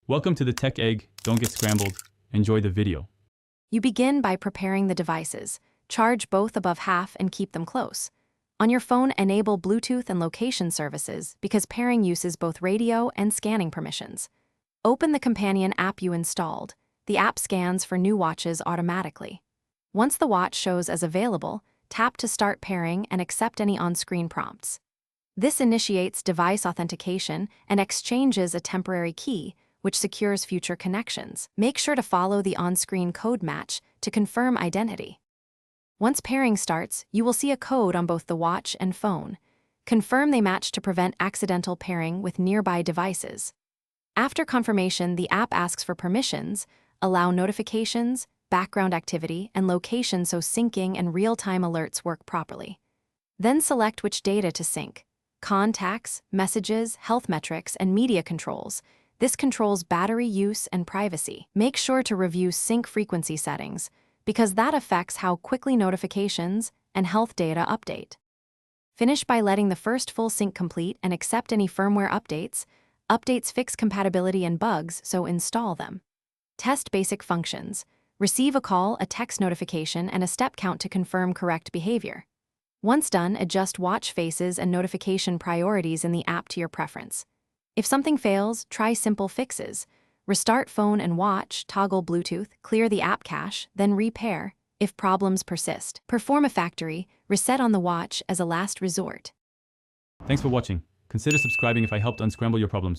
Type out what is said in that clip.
Welcome to the Tech Egg. Don't get scrambled. Enjoy the video. You begin by preparing the devices. Charge both above half and keep them close. On your phone, enable Bluetooth and location services because pairing uses both radio and scanning permissions. Open the companion app you installed. The app scans for new watches automatically. Once the watch shows as available, tap to start pairing and accept any on-screen prompts. This initiates device authentication and exchanges a temporary key, which secures future connections. Make sure to follow the on-screen code match to confirm identity. Once pairing starts, you will see a code on both the watch and phone. Confirm they match to prevent accidental pairing with nearby devices. After confirmation, the app asks for permissions, allow notifications, background activity, and location so syncing and real-time alerts work properly. Then select which data to sync: contacts, messages, health metrics, and media controls. This controls battery use and privacy. Make sure to review sync frequency settings, because that affects how quickly notifications and health data update. Finish by letting the first full sync complete and accept any firmware updates. Updates fix compatibility and bugs, so install them. Test basic functions. Receive a call, a text notification, and a step count to confirm correct behavior. Once done, adjust watch faces and notification priorities in the app to your preference. If something fails, try simple fixes. Restart phone and watch, toggle Bluetooth, clear the app cache, then repair. If problems persist, perform a factory reset on the watch as a last resort. Thanks for watching. Consider subscribing if I helped unscramble your problems.